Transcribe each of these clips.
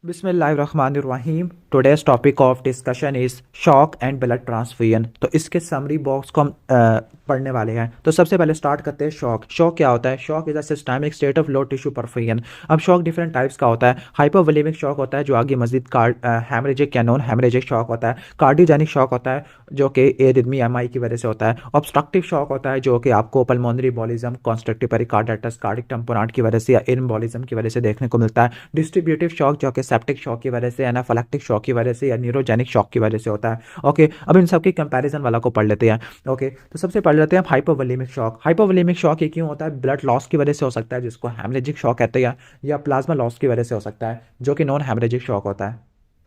बिस्मिल्लाहिर्रहमानिर्रहीम। Today's topic of discussion is shock and blood transfusion. तो इसके समरी बॉक्स को हम पढ़ने वाले हैं। तो सबसे पहले स्टार्ट करते हैं शॉक। शॉक क्या होता है? Shock is a systemic state of low tissue perfusion. अब शॉक डिफरेंट टाइप्स का होता है। हाइपोवोलेमिक शॉक होता है जो आगे मजीद हैमरेजिक या नॉन हैमरेजिक शॉक होता है। कार्डियोजेनिक शॉक होता है जो कि एरिथमी एमआई की वजह से होता है। ऑब्स्ट्रक्टिव शॉक होता है जो कि आपको pulmonary embolism, constrictive pericarditis, cardiac tamponade की वजह से या एम्बोलिज्म की वजह से देखने को मिलता है। डिस्ट्रीब्यूटिव शॉक जो कि सेप्टिक शॉक की वजह से, एनाफिलैक्टिक शॉक की वजह से या न्यूरोजेनिक शॉक की वजह से होता है। ओके, अब इन सब की कंपैरिजन वाला को पढ़ लेते हैं। ओके, तो सबसे पढ़ लेते हैं हाइपोवोलेमिक शॉक। हाइपोवोलेमिक शॉक ये क्यों होता है? ब्लड लॉस की वजह से हो सकता है जिसको हेमरेजिक शॉक कहते हैं, या प्लाज्मा लॉस की वजह से हो सकता है जो कि नॉन हेमरेजिक शॉक होता है।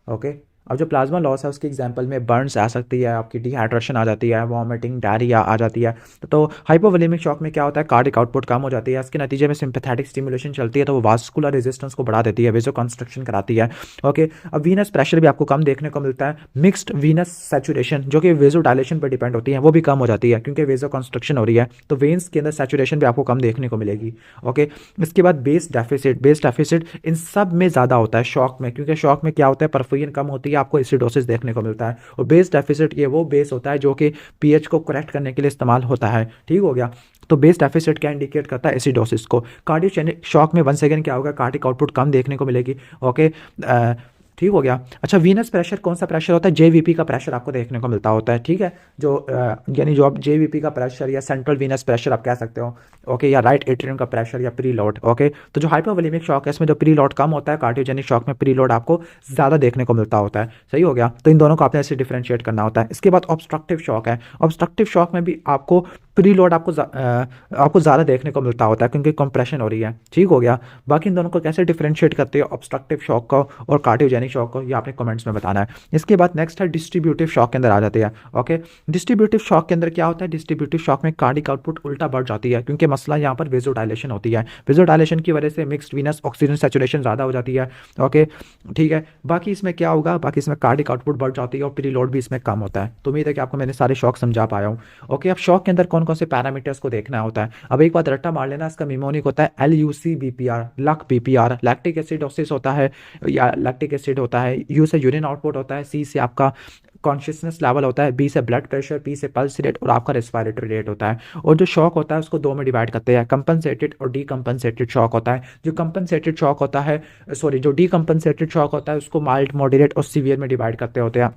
ओके, अब जो प्लाज्मा लॉस है उसकी एग्जांपल में बर्न्स आ सकती है, आपकी डिहाइड्रेशन आ जाती है, वॉमिटिंग, डायरिया आ जाती है। तो हाइपोवोलेमिक शॉक में क्या होता है? कार्डिक आउटपुट कम हो जाती है, इसके नतीजे में सिंपैथेटिक स्टिमुलेशन चलती है तो वो वास्कुलर रेजिस्टेंस को बढ़ा देती है, वेजो कंस्ट्रक्शन कराती है। ओके, अब वीनस प्रेशर भी आपको कम देखने को मिलता है। मिक्स्ड वीनस सैचुरेशन जो कि वेजो डायलेशन पर डिपेंड होती है वो भी कम हो जाती है क्योंकि वेजो कंस्ट्रक्शन हो रही है, तो वेन्स के अंदर सैचुरेशन भी आपको कम देखने को मिलेगी। ओके, इसके बाद base deficit. Base deficit in सब में ज़्यादा होता है शॉक में, क्योंकि शॉक में क्या होता है? परफ्यूजन कम होती है, आपको एसिडोसिस देखने को मिलता है। और बेस डेफिसिट ये वो बेस होता है जो कि पीएच को करेक्ट करने के लिए इस्तेमाल होता है। ठीक हो गया? तो बेस डेफिसिट क्या इंडिकेट करता है? एसिडोसिस को। कार्डियोजेनिक शॉक में वन सेकेंड क्या होगा? कार्डिक आउटपुट कम देखने को मिलेगी। ओके, ठीक हो गया। अच्छा, वीनस प्रेशर कौन सा प्रेशर होता है? जेवीपी का प्रेशर आपको देखने को मिलता होता है। ठीक है, जो यानी जो आप जेवीपी का प्रेशर या सेंट्रल वीनस प्रेशर आप कह सकते हो। ओके, या राइट एट्रियम का प्रेशर या प्री लोड। ओके, तो जो हाइपोवोलेमिक शॉक है इसमें जो प्री लोड कम होता है, कार्डियोजेनिक शॉक में प्री लोड आपको ज़्यादा देखने को मिलता होता है। सही हो गया? तो इन दोनों को आपने ऐसे डिफरेंशिएट करना होता है। इसके बाद ऑब्स्ट्रक्टिव शॉक है। ऑब्स्ट्रक्टिव शॉक में भी आपको प्री लोड आपको ज़्यादा देखने को मिलता होता है क्योंकि कंप्रेशन हो रही है। ठीक हो गया? बाकी इन दोनों को कैसे डिफरेंशिएट करते हैं ऑब्स्ट्रक्टिव शॉक को और कार्डियोजेनिक शॉक को, ये आपने कमेंट्स में बताना है। इसके बाद नेक्स्ट है डिस्ट्रीब्यूटिव शॉक के अंदर आ जाते हैं। ओके, डिस्ट्रीब्यूटिव शॉक के अंदर क्या होता है? डिस्ट्रीब्यूटिव शॉक में कार्डिक आउटपुट उल्टा बढ़ जाती है क्योंकि मसला यहाँ पर वेजोडाइलेशन होती है। वेजोडाइलेशन की वजह से मिक्स्ड वीनस ऑक्सीजन सैचुरेशन ज़्यादा हो जाती है। ओके, ठीक है। बाकी इसमें क्या होगा? बाकी इसमें कार्डिक आउटपुट बढ़ जाती है और प्री लोड भी इसमें कम होता है। तो उम्मीद है कि आपको मैंने सारे शॉक समझा पाया हूँ। ओके, अब शॉक के अंदर कौन कौन से पैरामीटर्स को देखना होता है। अब एक बात रट्टा मार लेना, इसका मिमोनिक होता है LUC-BPR, luck BPR. Lactic acidosis होता है या लैक्टिक एसिड होता है। यू से यूरिन आउटपुट होता है। C से आपका कॉन्शियसनेस लेवल होता है। B से ब्लड प्रेशर, P से पल्स रेट और आपका रेस्पिरेटरी रेट होता है। और जो शॉक होता है उसको दो में डिवाइड करते हैं, कंपनसेटेड और डीकंपनसेटेड शॉक होता है। जो कंपनसेटेड शॉक होता है, सॉरी, जो डीकंपनसेटेड शॉक होता है उसको माइल्ड, मॉडरेट और सीवियर में डिवाइड करते होते हैं।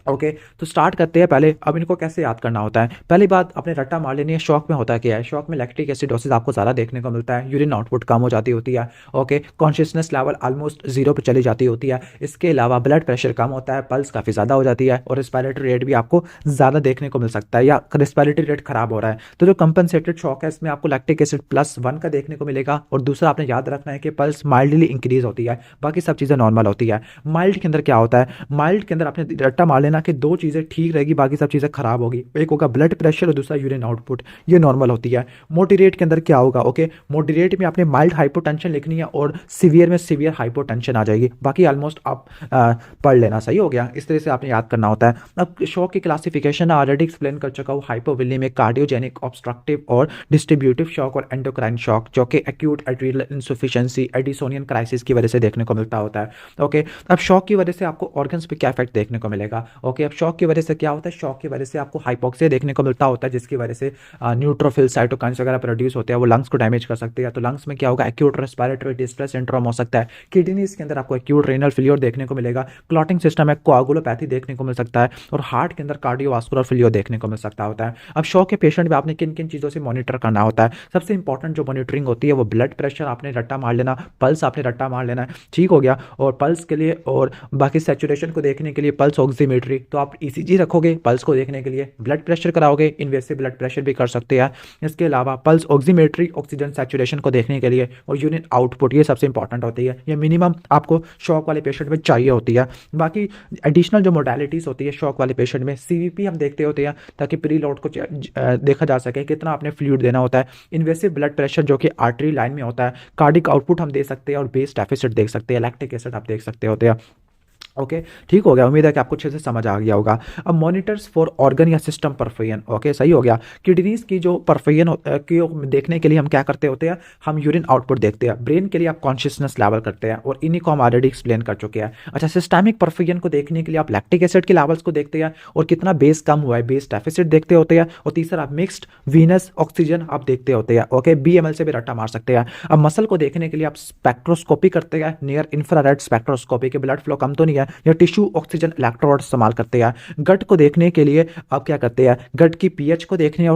ओके, तो स्टार्ट करते हैं पहले। अब इनको कैसे याद करना होता है? पहली बात अपने रट्टा मार लेनी है। शॉक में होता क्या है? शॉक में लैक्टिक एसिडोसिस आपको ज़्यादा देखने को मिलता है, यूरिन आउटपुट कम हो जाती होती है। Okay, consciousness level almost zero पे चली जाती होती है। इसके अलावा ब्लड प्रेशर कम होता है, पल्स काफ़ी ज़्यादा हो जाती है और रेस्पिरेटरी रेट भी आपको ज़्यादा देखने को मिल सकता है या रेस्पिरेटरी रेट खराब हो रहा है। तो जो कंपनसेटेड शॉक है इसमें आपको लैक्टिक एसिड +1 का देखने को मिलेगा और दूसरा आपने याद रखना है कि पल्स माइल्डली इंक्रीज होती है, बाकी सब चीज़ें नॉर्मल होती है। माइल्ड के अंदर क्या होता है? माइल्ड के अंदर आपने रट्टा मार लेना कि दो चीज़ें ठीक रहेगी, बाकी सब चीज़ें खराब होगी। एक होगा ब्लड प्रेशर और दूसरा यूरिन आउटपुट, ये नॉर्मल होती है। मॉडरेट के अंदर क्या होगा? ओके, मॉडरेट में आपने माइल्ड हाइपोटेंशन लिखनी है और सीवियर में सीवियर हाइपोटेंशन आ जाएगी। बाकी ऑलमोस्ट आप पढ़ लेना। सही हो गया? इस तरह से आपने याद करना होता है। अब शॉक की क्लासिफिकेशन ऑलरेडी एक्सप्लेन कर चुका हूँ। हाइपोवोलेमिक, कार्डियोजेनिक, ऑब्स्ट्रक्टिव और डिस्ट्रीब्यूटिव शॉक और एंडोक्राइन शॉक जो कि एक्यूट एड्रिनल इनसफिशिएंसी, एडिसोनियन क्राइसिस की वजह से देखने को मिलता होता है। ओके, अब शॉक की वजह से आपको ऑर्गन्स पे क्या इफेक्ट देखने को मिलेगा? ओके, अब शॉक की वजह से क्या होता है? शॉक की वजह से आपको हाइपोक्सिया देखने को मिलता होता है जिसकी वजह से न्यूट्रोफिल, साइटोकाइंस वगैरह प्रोड्यूस होते हैं, वो लंग्स को डैमेज कर सकते हैं। तो लंग्स में क्या होगा? एक्यूट रेस्पिरेटरी डिस्ट्रेस सिंड्रोम हो सकता है। किडनीज के अंदर आपको एक्यूट रेनल फेलियर देखने को मिलेगा। क्लॉटिंग सिस्टम में कोआगुलोपैथी देखने को मिल सकता है और हार्ट के अंदर कार्डियोवास्कुलर फेलियर देखने को मिल सकता होता है। अब शॉक के पेशेंट में आपने किन किन चीज़ों से मॉनिटर करना होता है? सबसे इंपॉर्टेंट जो मॉनिटरिंग होती है वो ब्लड प्रेशर आपने रट्टा मार लेना, पल्स आपने रट्टा मार लेना है। ठीक हो गया? और पल्स के लिए और बाकी सैचुरेशन को देखने के लिए पल्स ऑक्सीमेट्री, तो आप ECG रखोगे पल्स को देखने के लिए। ब्लड प्रेशर कराओगे, इन्वेसिव ब्लड प्रेशर भी कर सकते हैं। इसके अलावा पल्स ऑक्सीमेट्री ऑक्सीजन सैचुरेशन को देखने के लिए और यूरिन आउटपुट, ये सबसे इंपॉर्टेंट होती है। ये मिनिमम आपको शॉक वाले पेशेंट में चाहिए होती है। बाकी एडिशनल जो मोडालिटीज़ होती है शॉक वाले पेशेंट में, CVP हम देखते होते हैं ताकि प्री लोड को देखा जा सके कितना आपने फ्लूइड देना होता है। इन्वेसिव ब्लड प्रेशर जो कि आर्टरी लाइन में होता है। कार्डिक आउटपुट हम दे सकते हैं और बेस डेफिसिट देख सकते हैं, लैक्टिक एसिड आप देख सकते होते हैं। ओके, ठीक हो गया। उम्मीद है कि आपको अच्छे से समझ आ गया होगा। अब मॉनिटर्स फॉर ऑर्गन या सिस्टम परफेक्शन, ओके सही हो गया। किडनीज की जो परफेक्शन की देखने के लिए हम क्या करते होते हैं, हम यूरिन आउटपुट देखते हैं। ब्रेन के लिए आप कॉन्शियसनेस लेवल करते हैं और इन्हीं को हम ऑलरेडी एक्सप्लेन कर चुके हैं। अच्छा, सिस्टमिक परफेक्शन को देखने के लिए आप लैक्टिक एसिड के लेवल्स को देखते हैं और कितना बेस कम हुआ है, बेस डेफिसिट देखते होते हैं। और तीसरा आप मिक्स्ड वीनस ऑक्सीजन आप देखते होते हैं। ओके, BML से भी रट्टा मार सकते हैं। अब मसल को देखने के लिए आप स्पेक्ट्रोस्कोपी करते हैं, नियर इंफ्रारेड स्पेक्ट्रोस्कोपी के ब्लड फ्लो कम तो नहीं है, या टिश्यू ऑक्सीजन इलेक्ट्रोड इस्तेमाल करते हैं। गट को देखने के लिए आप क्या करते हैं, गट की पीएच को देखते हैं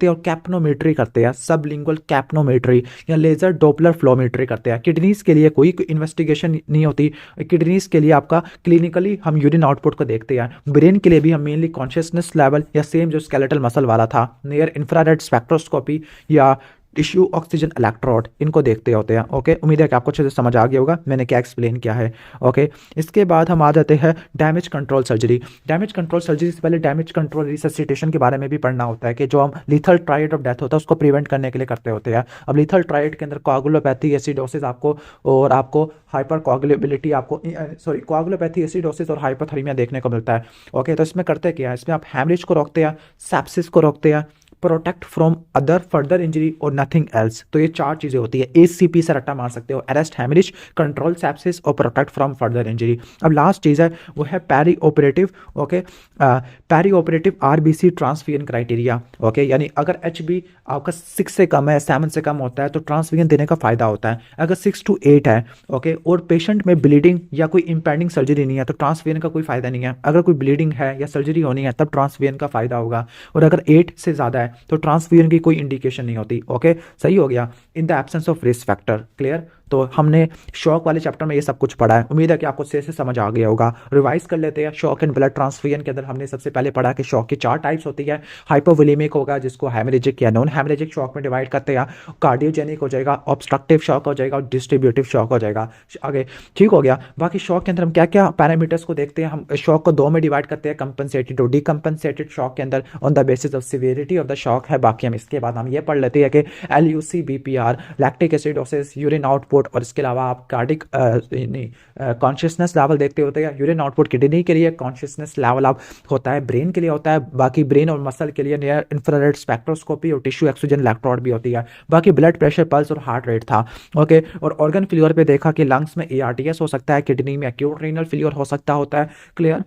और कैप्नोमेट्री करते हैं, सबलिंगुअल कैप्नोमेट्री या लेजर डोपलर फ्लोमेट्री करते हैं। किडनीज के लिए कोई इन्वेस्टिगेशन नहीं होती। किडनीज के लिए आपका क्लिनिकली हम यूरिन आउटपुट को देखते हैं। ब्रेन के लिए भी हम मेनली कॉन्शियसनेस लेवल या सेम जो स्केलेटल मसल वाला था, नियर इंफ्रारेड स्पेक्ट्रोस्कोपी या टिश्यू ऑक्सीजन इलेक्ट्रोड, इनको देखते होते हैं। ओके, उम्मीद है कि आपको अच्छे से समझ आ गया होगा मैंने क्या एक्सप्लेन किया है। ओके, इसके बाद हम आ जाते हैं damage control surgery. Damage control surgery से पहले डैमेज कंट्रोल रिससिटेशन के बारे में भी पढ़ना होता है कि जो हम लीथल ट्रायड ऑफ डेथ होता है उसको प्रिवेंट करने के लिए करते होते हैं। अब लीथल ट्रायड के अंदर कोआगुलोपैथी, एसिडोसिस आपको और आपको हाइपर कोआगुलेबिलिटी आपको कोआगुलोपैथी, एसिडोसिस और हाइपोथर्मिया देखने को मिलता है। ओके, तो इसमें करते क्या है, इसमें आप हैमरेज को रोकते हैं, सेप्सिस को रोकते हैं, protect from other further injury और नथिंग एल्स। तो ये चार चीजें होती है, ACP से रट्टा मार सकते हो, अरेस्ट हैमरेज, कंट्रोल सेप्सिस और प्रोटेक्ट फ्रॉम फर्दर इंजरी। अब लास्ट चीज है वो है perioperative. Okay, perioperative RBC transfusion criteria. Okay, यानी अगर HB आपका 6 से कम है, 7 से कम होता है तो ट्रांसफ्यूजन देने का फायदा होता है। अगर 6 to 8 है, ओके, और पेशेंट में ब्लीडिंग या कोई इंपेंडिंग सर्जरी नहीं है तो ट्रांसफ्यूजन का कोई फायदा नहीं है। अगर कोई ब्लीडिंग है या सर्जरी होनी है तब ट्रांसफ्यूजन का फायदा होगा। और अगर 8 से ज्यादा है तो ट्रांसफ्यूजन की कोई इंडिकेशन नहीं होती। ओके, सही हो गया। In the absence of risk factor, clear. तो हमने शॉक वाले चैप्टर में ये सब कुछ पढ़ा है। उम्मीद है कि आपको से समझ आ गया होगा। रिवाइज कर लेते हैं। शॉक एंड ब्लड ट्रांसफ्यूजन के अंदर हमने सबसे पहले पढ़ा कि शॉक की 4 टाइप्स होती है। हाइपोवोलेमिक होगा जिसको हेमरेजिक या नॉन हेमरेजिक शॉक में डिवाइड करते हैं। कार्डियोजेनिक हो जाएगा, ऑब्स्ट्रक्टिव शॉक हो जाएगा और डिस्ट्रीब्यूटिव शॉक हो जाएगा। आगे ठीक हो गया। बाकी शॉक के अंदर हम क्या क्या पैरामीटर्स को देखते हैं, हम शॉक को 2 में डिवाइड करते हैं, कंपनसेटेड और डिकम्पनसेटेड शॉक के अंदर on the basis of severity of the shock है। बाकी हम इसके बाद हम ये पढ़ लेते हैं कि LUC, BPR, lactic acidosis, urine output और इसके अलावा आप कार्डिक कॉन्शियसनेस लेवल देखते होते हैं। यूरिन आउटपुट किडनी के लिए, कॉन्शियसनेस लेवल आप होता है ब्रेन के लिए होता है। बाकी ब्रेन और मसल के लिए नियर इंफ्रारेड स्पेक्ट्रोस्कोपी और टिश्यू ऑक्सीजन इलेक्ट्रोड भी होती है। बाकी ब्लड प्रेशर, पल्स और हार्ट रेट था। ओके, और ऑर्गन फेल्योर पे देखा कि लंग्स में ARDS हो सकता है, किडनी में एक्यूट रीनल फेल्योर हो सकता होता है, क्लियर।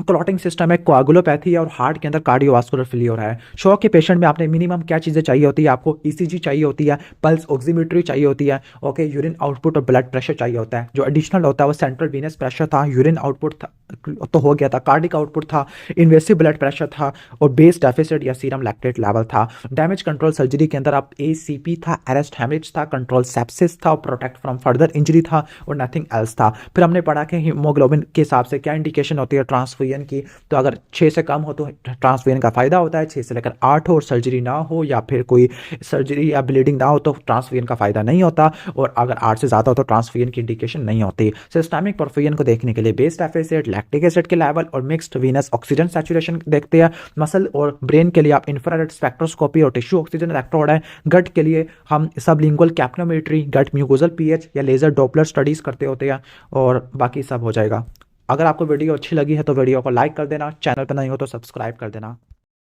क्लॉटिंग सिस्टम है, कोआगुलोपैथी है और हार्ट के अंदर कार्डियोवास्कुलर फेलियर है। शॉक के पेशेंट में आपने मिनिमम क्या चीज़ें चाहिए होती है, आपको ECG चाहिए होती है, पल्स ऑक्सीमीट्री चाहिए होती है, ओके, यूरिन आउटपुट और ब्लड प्रेशर चाहिए होता है। जो एडिशनल होता है वो सेंट्रल वीनस प्रेशर था, यूरिन आउटपुट था तो हो गया था, कार्डिक आउटपुट था, इन्वेसिव ब्लड प्रेशर था और बेस डेफिसिट या सीरम लैक्टेट लेवल था। डैमेज कंट्रोल सर्जरी के अंदर आप ACP था, अरेस्ट हेमरेज था, कंट्रोल सेप्सिस था और प्रोटेक्ट फ्रॉम फर्दर इंजरी था और नथिंग एल्स था। फिर हमने पढ़ा कि हीमोग्लोबिन के हिसाब से क्या इंडिकेशन होती है ट्रांसफ्यूजन की। तो अगर 6 से कम हो तो ट्रांसफ्यूजन का फायदा होता है, 6 से लेकर 8 हो और सर्जरी ना हो या फिर कोई सर्जरी या ब्लीडिंग ना हो तो ट्रांसफ्यूजन का फायदा नहीं होता। और अगर 8 से ज़्यादा हो तो ट्रांसफ्यूजन की इंडिकेशन नहीं होती। सिस्टमिक परफ्यूजन को देखने के लिए बेस डेफिसिट, लैक्टिक एसिड के लेवल और मिक्स्ड वीनस ऑक्सीजन सैचुरेशन देखते हैं। मसल और ब्रेन के लिए आप इंफ्रारेड स्पेक्ट्रोस्कोपी और टिश्यू ऑक्सीजन इलेक्ट्रोड है। गट के लिए हम सबलिंगुअल कैप्नोमेट्री, गट म्यूकोजल पीएच या लेजर डॉपलर स्टडीज करते होते हैं और बाकी सब हो जाएगा। अगर आपको वीडियो अच्छी लगी है तो वीडियो को लाइक कर देना, चैनल पर नहीं हो तो सब्सक्राइब कर देना।